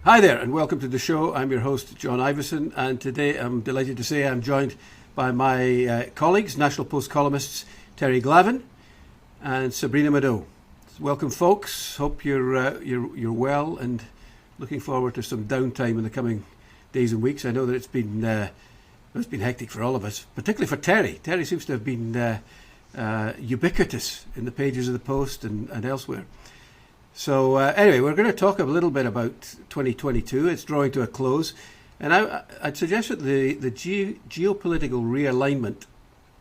Hi there, and welcome to the show. I'm your host, John Ivison, and today I'm delighted to say I'm joined by my colleagues, National Post columnists Terry Glavin and Sabrina Maddeux. Welcome, folks. Hope you're well and looking forward to some downtime in the coming days and weeks. I know that it's been hectic for all of us, particularly for Terry. Terry seems to have been ubiquitous in the pages of the Post and elsewhere. So anyway, we're going to talk a little bit about 2022. It's drawing to a close. And I'd suggest that the geopolitical realignment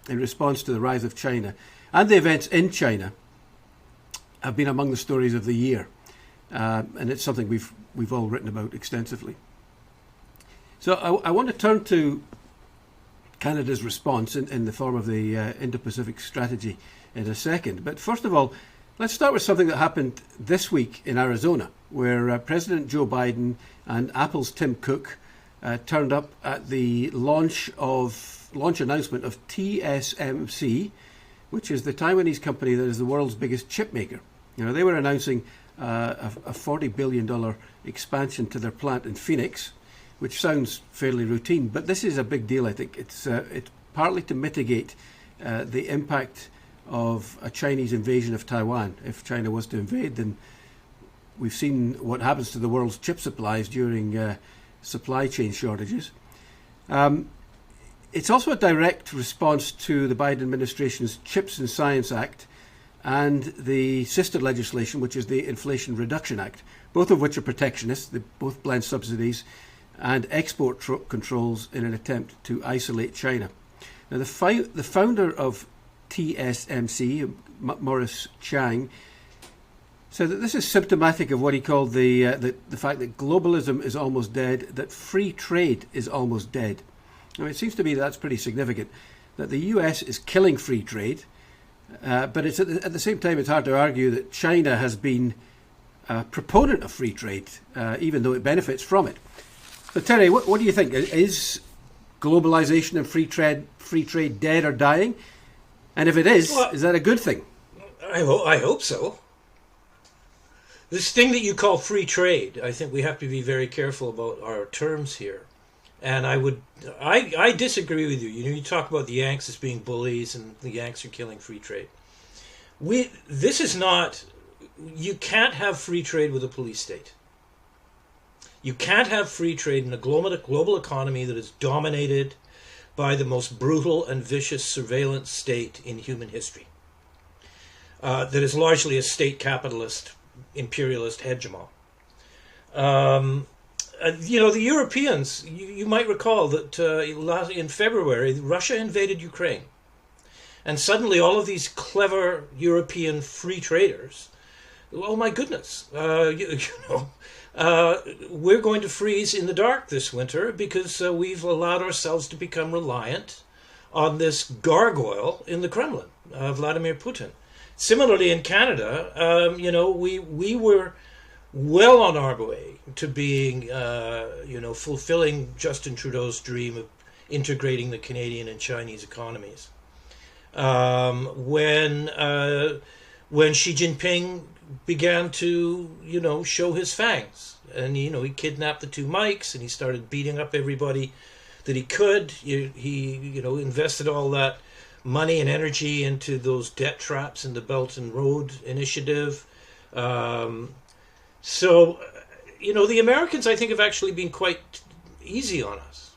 in response to the rise of China and the events in China have been among the stories of the year. And it's something we've all written about extensively. So I want to turn to Canada's response in the form of the Indo-Pacific strategy in a second. But first of all, let's start with something that happened this week in Arizona, where President Joe Biden and Apple's Tim Cook turned up at the launch announcement of TSMC, which is the Taiwanese company that is the world's biggest chip maker. You know, they were announcing a $40 billion expansion to their plant in Phoenix, which sounds fairly routine, but this is a big deal. I think it's partly to mitigate the impact of a Chinese invasion of Taiwan. If China was to invade, then we've seen what happens to the world's chip supplies during supply chain shortages. It's also a direct response to the Biden administration's Chips and Science Act and the sister legislation, which is the Inflation Reduction Act, both of which are protectionist. They both blend subsidies and export controls in an attempt to isolate China. Now, the founder of TSMC, Morris Chang, said that this is symptomatic of what he called the fact that globalism is almost dead, that free trade is almost dead. Now, it seems to me that's pretty significant, that the US is killing free trade, but it's at the same time it's hard to argue that China has been a proponent of free trade, even though it benefits from it. So Terry, what do you think? Is globalization and free trade dead or dying? And if it is that a good thing? I hope so. This thing that you call free trade, I think we have to be very careful about our terms here. And I disagree with you. You know, you talk about the Yanks as being bullies and the Yanks are killing free trade. This is not, you can't have free trade with a police state. You can't have free trade in a global economy that is dominated by the most brutal and vicious surveillance state in human history, that is largely a state capitalist, imperialist hegemon. You know, the Europeans, you might recall that in February, Russia invaded Ukraine. And suddenly all of these clever European free traders, oh my goodness, we're going to freeze in the dark this winter because we've allowed ourselves to become reliant on this gargoyle in the Kremlin, Vladimir Putin. Similarly, in Canada, we were well on our way to being, fulfilling Justin Trudeau's dream of integrating the Canadian and Chinese economies. When Xi Jinping began to, show his fangs. And, he kidnapped the two Mikes and he started beating up everybody that he could. He invested all that money and energy into those debt traps in the Belt and Road Initiative. The Americans, I think, have actually been quite easy on us.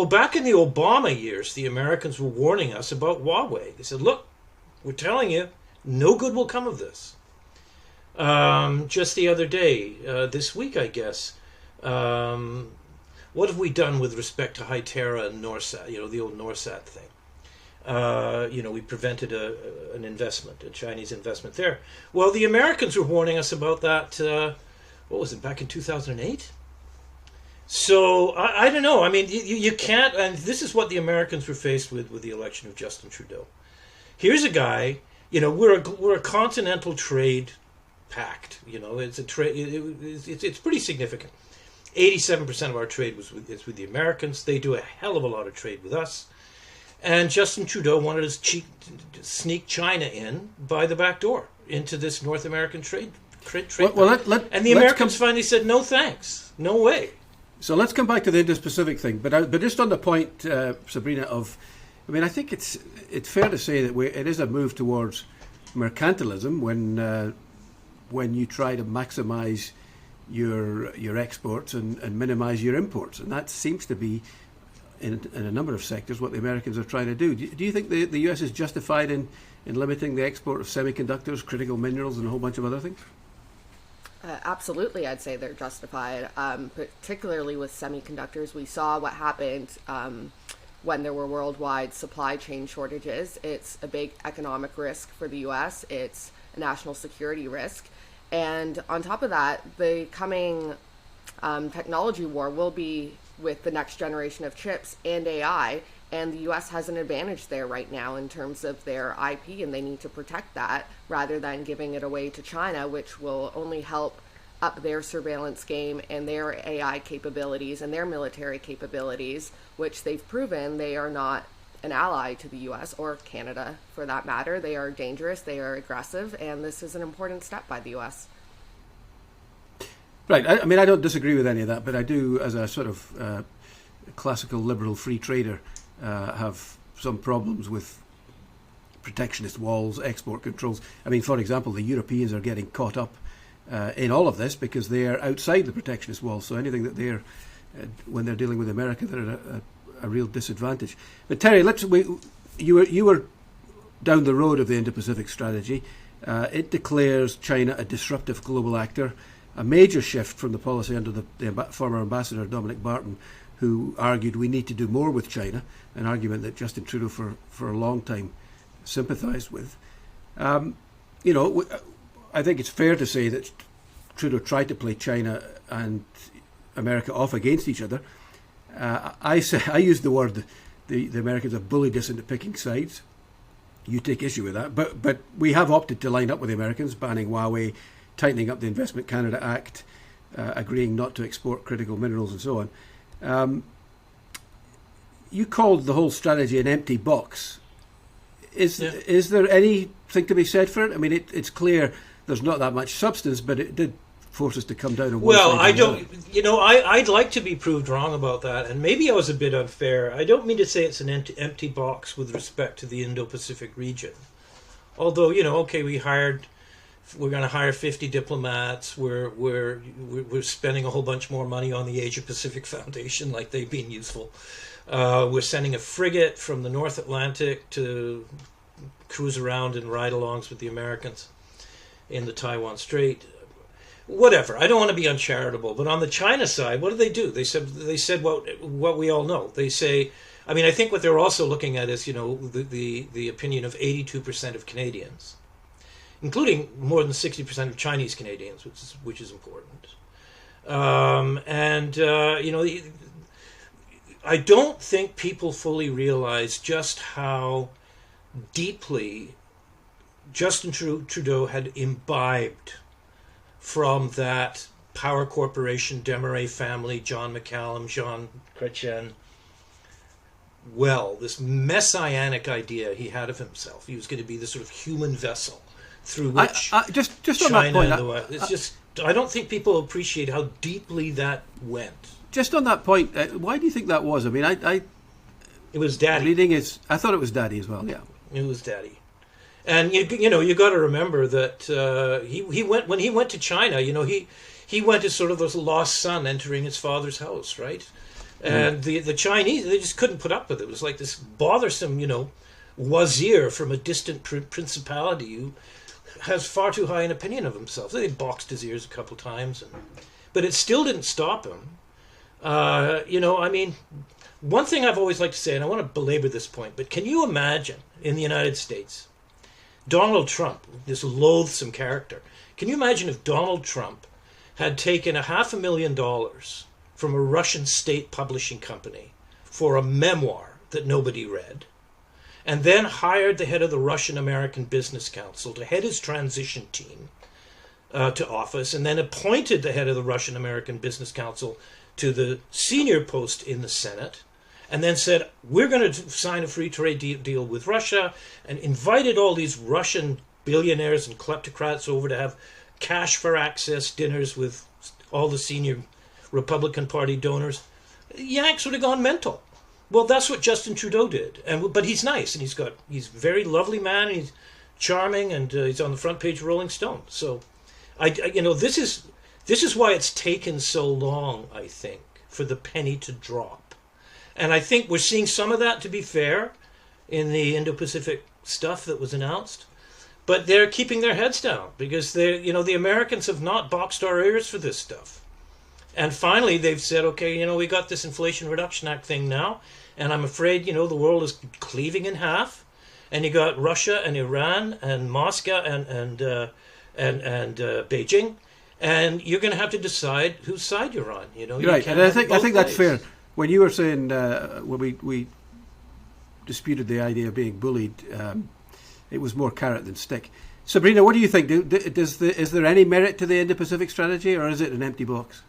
Back in the Obama years, the Americans were warning us about Huawei. They said, look, we're telling you, no good will come of this. Just the other day, this week, I guess, what have we done with respect to Hytera and Norsat, the old Norsat thing? We prevented an investment, a Chinese investment there. Well, the Americans were warning us about that, what was it, back in 2008? So, I don't know. I mean, you can't, and this is what the Americans were faced with the election of Justin Trudeau. Here's a guy, we're a continental trade pact. It's a trade. It's pretty significant. 87% of our trade is with the Americans. They do a hell of a lot of trade with us. And Justin Trudeau wanted to sneak China in by the back door into this North American trade And the Americans finally said, no thanks, no way. So let's come back to the Indo-Pacific thing. But just on the point, Sabrina, I think it's fair to say that it is a move towards mercantilism when you try to maximise your exports and minimise your imports, and that seems to be in a number of sectors what the Americans are trying to do. Do you think the US is justified in limiting the export of semiconductors, critical minerals, and a whole bunch of other things? Absolutely, I'd say they're justified, particularly with semiconductors. We saw what happened when there were worldwide supply chain shortages. It's a big economic risk for the US. It's a national security risk. And on top of that, the coming technology war will be with the next generation of chips and AI. And the US has an advantage there right now in terms of their IP, and they need to protect that rather than giving it away to China, which will only help up their surveillance game and their AI capabilities and their military capabilities, which they've proven they are not an ally to the US or Canada for that matter. They are dangerous, they are aggressive, and this is an important step by the US. Right. I mean, I don't disagree with any of that, but I do, as a sort of classical liberal free trader, have some problems with protectionist walls, export controls. I mean, for example, the Europeans are getting caught up in all of this because they are outside the protectionist walls. So anything that they're, when they're dealing with America, they're at a real disadvantage. But Terry, you were down the road of the Indo-Pacific strategy. It declares China a disruptive global actor, a major shift from the policy under the former ambassador Dominic Barton, who argued we need to do more with China, an argument that Justin Trudeau for a long time sympathised with. I think it's fair to say that Trudeau tried to play China and America off against each other. I use the word the Americans have bullied us into picking sides. You take issue with that, but we have opted to line up with the Americans, banning Huawei, tightening up the Investment Canada Act, agreeing not to export critical minerals and so on. You called the whole strategy an empty box. Is there anything to be said for it? I mean, it's clear there's not that much substance, but it did force us to come down on one side. Well, I don't, I'd like to be proved wrong about that, and maybe I was a bit unfair. I don't mean to say it's an empty box with respect to the Indo-Pacific region. Although, we're going to hire 50 diplomats. We're spending a whole bunch more money on the Asia Pacific Foundation, like they've been useful. We're sending a frigate from the North Atlantic to cruise around and ride-alongs with the Americans in the Taiwan Strait. Whatever. I don't want to be uncharitable, but on the China side, what do? They said what we all know. They say, I mean, I think what they're also looking at is, the opinion of 82% of Canadians, including more than 60% of Chinese Canadians, which is important. I don't think people fully realize just how deeply Justin Trudeau had imbibed from that power corporation, Desmarais family, John McCallum, Jean Chrétien, this messianic idea he had of himself. He was going to be the sort of human vessel through which just China on that point, and the West. I don't think people appreciate how deeply that went. Just on that point, why do you think that was? I mean, it was Daddy. I thought it was Daddy as well. Yeah, it was Daddy. And you got to remember that he went to China. He went as sort of this lost son entering his father's house, right? And the Chinese, they just couldn't put up with it. It was like this bothersome, wazir from a distant principality who has far too high an opinion of himself. They boxed his ears a couple times, but it still didn't stop him. One thing I've always liked to say, and I want to belabor this point, but can you imagine in the United States, Donald Trump, this loathsome character, can you imagine if Donald Trump had taken $500,000 from a Russian state publishing company for a memoir that nobody read, and then hired the head of the Russian-American Business Council to head his transition team to office, and then appointed the head of the Russian-American Business Council to the senior post in the Senate, and then said, we're going to sign a free trade deal with Russia, and invited all these Russian billionaires and kleptocrats over to have cash for access dinners with all the senior Republican Party donors, Yanks would have gone mental. Well, that's what Justin Trudeau did, but he's nice, and he's a very lovely man, and he's charming, and he's on the front page of Rolling Stone. So, this is why it's taken so long, I think, for the penny to drop, and I think we're seeing some of that, to be fair, in the Indo-Pacific stuff that was announced, but they're keeping their heads down because the Americans have not boxed our ears for this stuff. And finally, they've said, okay, we got this Inflation Reduction Act thing now, and I'm afraid, the world is cleaving in half, and you got Russia and Iran and Moscow and Beijing, and you're going to have to decide whose side you're on. You're right, and I think that's fair. When you were saying when we disputed the idea of being bullied, it was more carrot than stick. Sabrina, what do you think? Is there any merit to the Indo-Pacific strategy, or is it an empty box?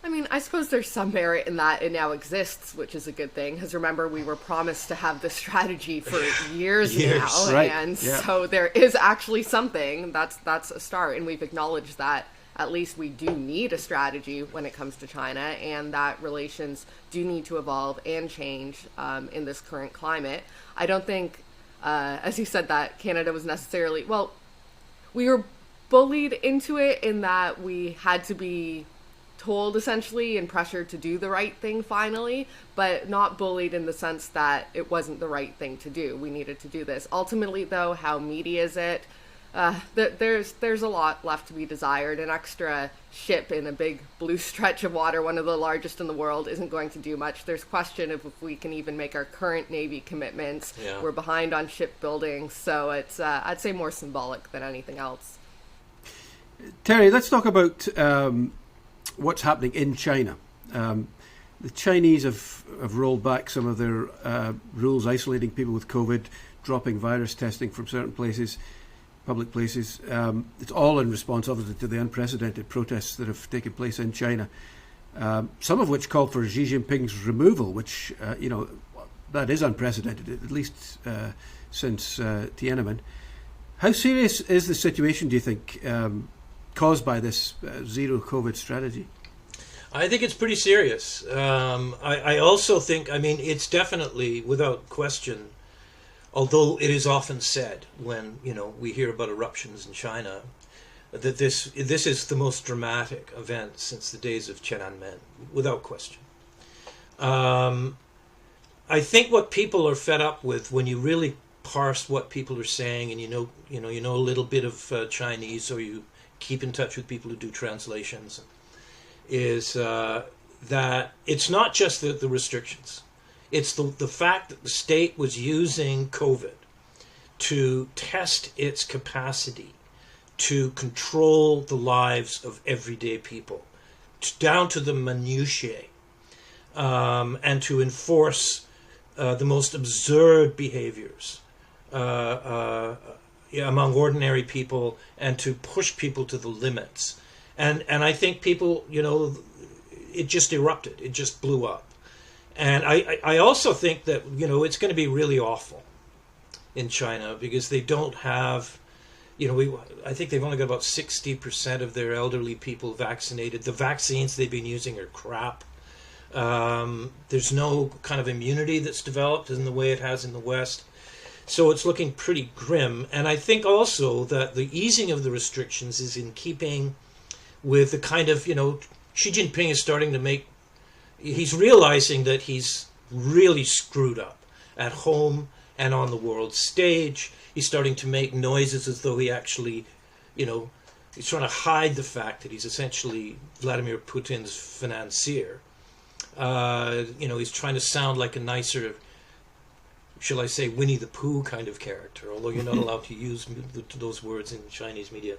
I mean, I suppose there's some merit in that it now exists, which is a good thing. Because remember, we were promised to have this strategy for years now, right. And so there is actually something. That's a start, and we've acknowledged that at least we do need a strategy when it comes to China, and that relations do need to evolve and change in this current climate. I don't think, as you said, that Canada was necessarily, well, we were bullied into it in that we had to be told essentially and pressured to do the right thing finally, but not bullied in the sense that it wasn't the right thing to do. We needed to do this. Ultimately, though, how meaty is it? There's a lot left to be desired. An extra ship in a big blue stretch of water, one of the largest in the world, isn't going to do much. There's question of if we can even make our current Navy commitments. Yeah. We're behind on shipbuilding, so it's I'd say more symbolic than anything else. Terry, let's talk about what's happening in China. The Chinese have rolled back some of their rules, isolating people with COVID, dropping virus testing from certain places, public places. It's all in response, obviously, to the unprecedented protests that have taken place in China, some of which called for Xi Jinping's removal, which, that is unprecedented, at least since Tiananmen. How serious is the situation, do you think, caused by this zero COVID strategy? I think it's pretty serious. I also think, it's definitely, without question, although it is often said when, we hear about eruptions in China, that this is the most dramatic event since the days of Tiananmen, without question. I think what people are fed up with when you really parse what people are saying, and you know a little bit of Chinese, or you keep in touch with people who do translations, is that it's not just the restrictions. It's the fact that the state was using COVID to test its capacity to control the lives of everyday people, down to the minutiae, and to enforce the most absurd behaviors among ordinary people, and to push people to the limits. And I think people, it just erupted. It just blew up. And I also think that, it's going to be really awful in China because they don't have, I think they've only got about 60% of their elderly people vaccinated. The vaccines they've been using are crap. There's no kind of immunity that's developed in the way it has in the West. So it's looking pretty grim. And I think also that the easing of the restrictions is in keeping with the kind of, Xi Jinping is starting to he's realizing that he's really screwed up at home and on the world stage. He's starting to make noises as though he actually, he's trying to hide the fact that he's essentially Vladimir Putin's financier. He's trying to sound like a nicer, shall I say, Winnie the Pooh kind of character, although you're not allowed to use those words in Chinese media.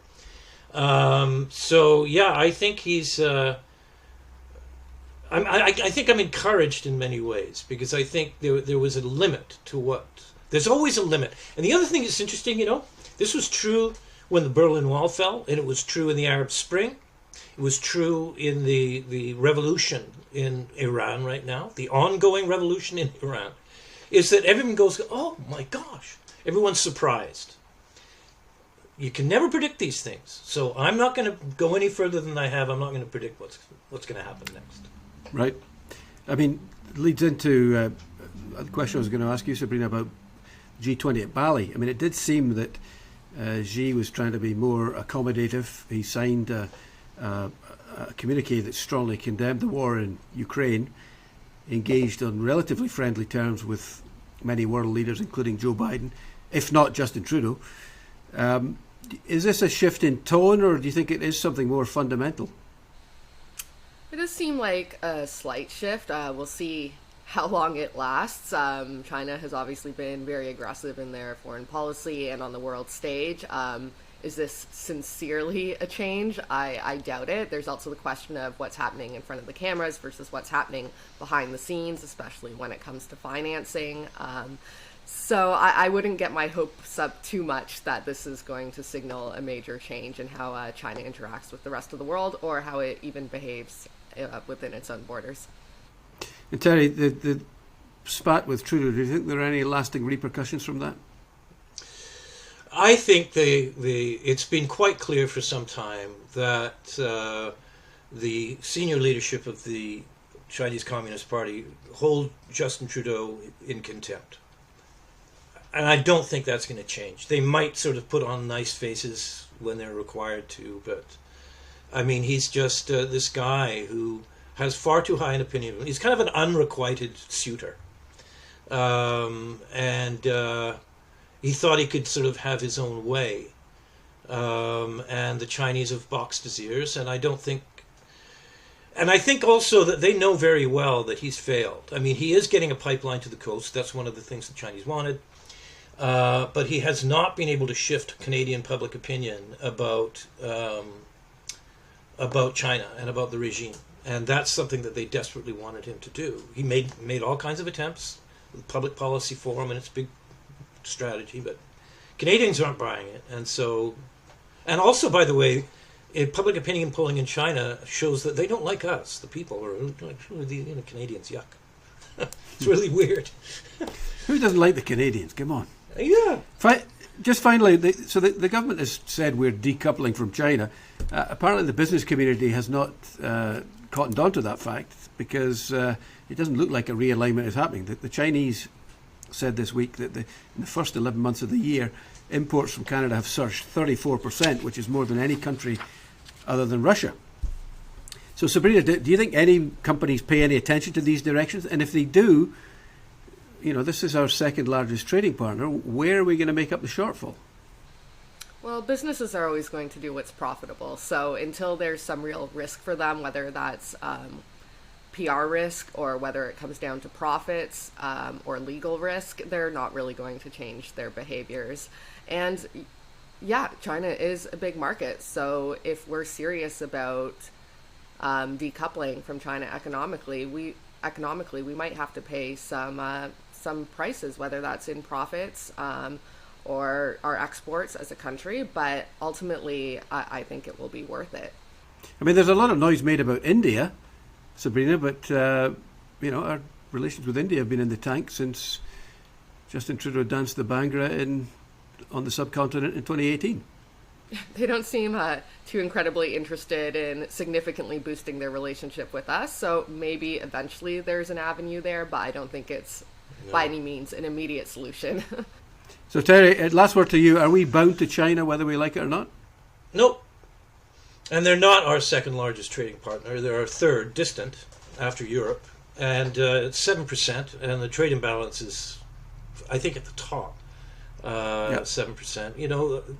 I think he's... I think I'm encouraged in many ways because I think there was a limit to what... There's always a limit. And the other thing that's interesting, this was true when the Berlin Wall fell, and it was true in the Arab Spring. It was true in the revolution in Iran right now, the ongoing revolution in Iran, is that everyone goes, oh my gosh, everyone's surprised. you can never predict these things. So I'm not going to go any further than I have. I'm not going to predict what's going to happen next. Right. I mean, it leads into a question I was going to ask you, Sabrina, about G20 at Bali. I mean, it did seem that Xi was trying to be more accommodative. He signed a communique that strongly condemned the war in Ukraine, engaged on relatively friendly terms with many world leaders, including Joe Biden, if not Justin Trudeau. Is this a shift in tone, or do you think it is something more fundamental? It does seem like a slight shift. We'll see how long it lasts. China has obviously been very aggressive in their foreign policy and on the world stage. Is this sincerely a change? I doubt it. There's also the question of what's happening in front of the cameras versus what's happening behind the scenes, especially when it comes to financing. So I wouldn't get my hopes up too much that this is going to signal a major change in how China interacts with the rest of the world, or how it even behaves within its own borders. And Terry, the spat with Trudeau, do you think there are any lasting repercussions from that? I think it's been quite clear for some time that the senior leadership of the Chinese Communist Party hold Justin Trudeau in contempt. And I don't think that's going to change. They might sort of put on nice faces when they're required to, but I mean, he's just this guy who has far too high an opinion of him. He's kind of an unrequited suitor. And he thought he could sort of have his own way. And the Chinese have boxed his ears, and I think also that they know very well that he's failed. I mean, he is getting a pipeline to the coast. That's one of the things the Chinese wanted. But he has not been able to shift Canadian public opinion about China and about the regime. And that's something that they desperately wanted him to do. He made all kinds of attempts, the Public Policy Forum and its big strategy, but Canadians aren't buying it. And also, by the way, public opinion polling in China shows that they don't like us, the people, or the Canadians. Yuck. It's really weird. Who doesn't like the Canadians? Come on. Yeah. Just finally, the government has said we're decoupling from China. Apparently the business community has not cottoned on to that fact, because it doesn't look like a realignment is happening. The Chinese said this week that in the first 11 months of the year, imports from Canada have surged 34%, which is more than any country other than Russia. So Sabrina, do you think any companies pay any attention to these directions? And if they do, this is our second largest trading partner. Where are we going to make up the shortfall? Well, businesses are always going to do what's profitable. So until there's some real risk for them, whether that's PR risk or whether it comes down to profits or legal risk, they're not really going to change their behaviors. And yeah, China is a big market. So if we're serious about decoupling from China economically, we might have to pay some prices, whether that's in profits or our exports as a country. But ultimately, I think it will be worth it. I mean, there's a lot of noise made about India, Sabrina, but our relations with India have been in the tank since Justin Trudeau danced the Bhangra on the subcontinent in 2018. They don't seem too incredibly interested in significantly boosting their relationship with us. So maybe eventually there's an avenue there, but I don't think it's by any means an immediate solution. So Terry, last word to you. Are we bound to China whether we like it or not? Nope. And they're not our second largest trading partner. They're our third, distant, after Europe. And it's 7%, and the trade imbalance is, I think, at the top. 7%.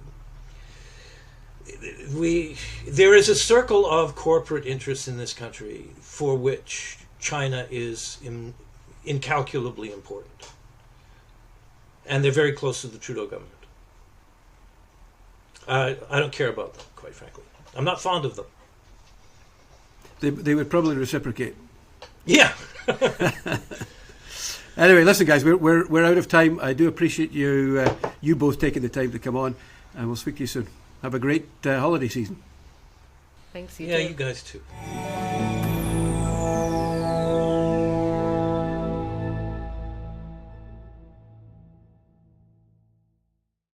There is a circle of corporate interests in this country for which China is incalculably important. And they're very close to the Trudeau government. I don't care about them, quite frankly. I'm not fond of them. They would probably reciprocate. Yeah. Anyway, listen, guys, we're out of time. I do appreciate you both taking the time to come on, and we'll speak to you soon. Have a great holiday season. Thanks, you guys too.